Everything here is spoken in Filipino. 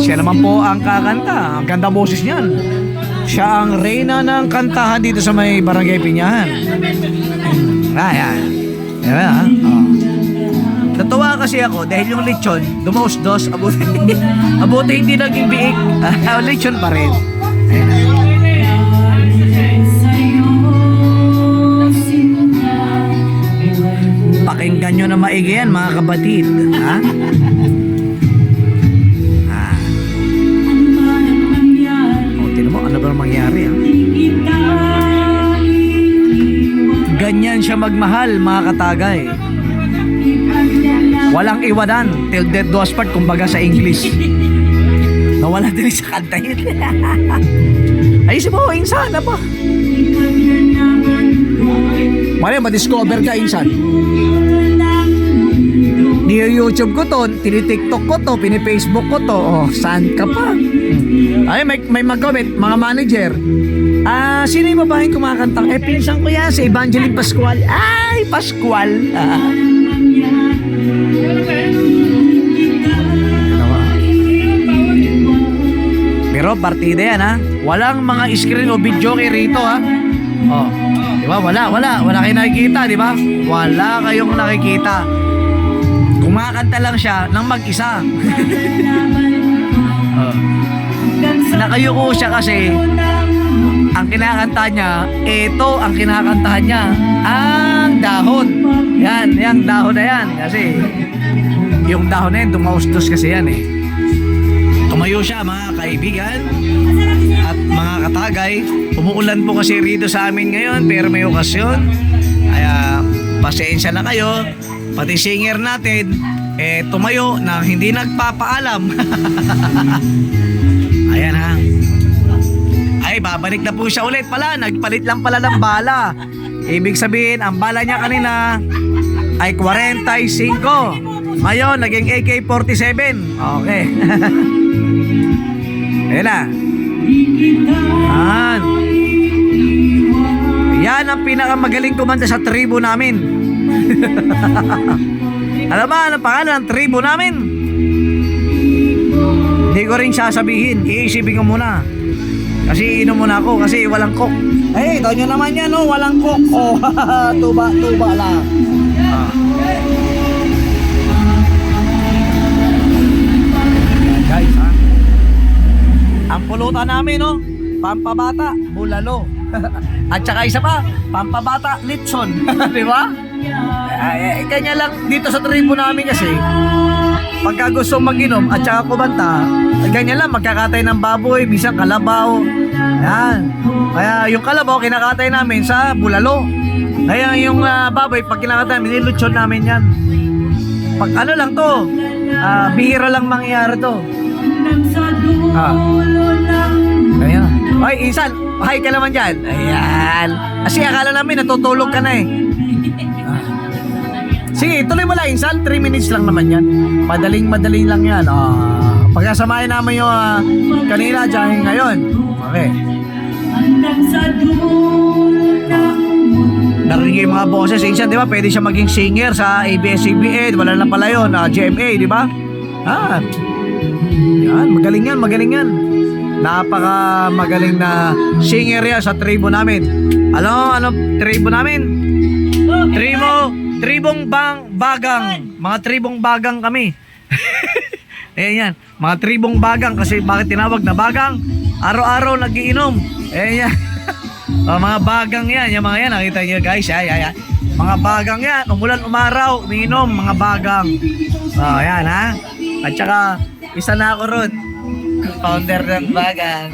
Siya naman po ang kakanta. Ang ganda boses niyan. Siya ang reyna ng kantahan dito sa may Barangay Pinyahan. Ayan. Diba ha? Oh. Natuwa kasi ako dahil yung lechon, dumaos-dos, abuti hindi naging biik. Lechon pa rin. Ayan. Pakinggan nyo na maigi yan mga kapatid. Ha? Tinan mo, ano ba mangyari? Ha? Ganyan siya magmahal mga katagay. Walang iwanan till death do us part, kumbaga sa English. Nawala din sa kanta yun. Ay, si mo, insan na pa. Mali, ma-discover ka, insan. Ni-YouTube ko to, tini-TikTok ko to, pini-Facebook ko to. Oh, saan ka pa? Ay, may mag-comment, mga manager. Sino yung babaeng kumakantang? Pinsan ko yan, si Evangeline Pascual. Ay, Pascual. Pero partida yan ha. Walang mga screen o video kay rito ha. Oh, di ba? Wala kayong nakikita, di ba? Wala kayong nakikita. Kumakanta lang siya ng mag-isa. Oh. Nakayuko siya kasi ang kinakanta niya, ito ang kinakantahan niya, ang dahon. Yan dahon na yan. Kasi yung dahon na yan, dumaustos kasi yan eh. Tumayo siya mga kaibigan at mga katagay. Umuulan po kasi rito sa amin ngayon, pero may okasyon. Kaya pasensya na kayo. Pati singer natin, tumayo na hindi nagpapaalam. Ayan ha. Ay, babalik na po siya ulit pala. Nagpalit lang pala ng bala. Ibig sabihin, ang bala niya kanina ay 45. Ngayon, naging AK-47. Okay. Ayan na. Yan ang pinakamagaling kumanta sa tribo namin. Alam ba, anong pangalan ng tribo namin? Hindi ko rin sasabihin. Iisipin ko muna. Kasi inom muna ako kasi walang cook. Eh, ito nyo naman yan, no? Walang cook. Oh, tuba lang. Guys, ha? Ang pulutan namin, no? Pampabata, bulalo. At saka isa pa, pampabata, litson. Di ba? Kanya lang dito sa tribo namin kasi pagka gusto mag-inom at saka kumanta, ganyan lang, magkakatay ng baboy, minsan kalabaw. Yan. Kaya yung kalabaw, kinakatay namin sa bulalo. Kaya yung baboy, pag kinakatay namin, nilutsyon namin yan. Pag ano lang to, bihira lang mangyayari to. Ayan. Ay, insan, hi ka naman dyan. Ayan. Kasi akala namin natutulog ka na eh. Sige, tuloy mo lang, insan. 3 minutes lang naman yan. Madaling lang yan. Pagkasamahin namin yung kanina dyan ngayon. Okay. Narinig yung mga boses, insan, di ba? Pwede siya maging singer sa ABS-CBN. Wala na pala yun. GMA, di ba? Yan, magaling yan. Napaka magaling na singer yan sa tribo namin. Ano tribo namin? Tribong bagang. Mga tribong bagang kami. Ayan yan. Mga tribong bagang. Kasi bakit tinawag na bagang? Araw-araw nagiinom. Ayan yan. Mga bagang yan. Yung mga yan. Nakita nyo guys. Ayan. Mga bagang yan. Umulan umaraw. Umiinom. Mga bagang. Ayan ha. At saka isa na ako ron. Founder ng bagang.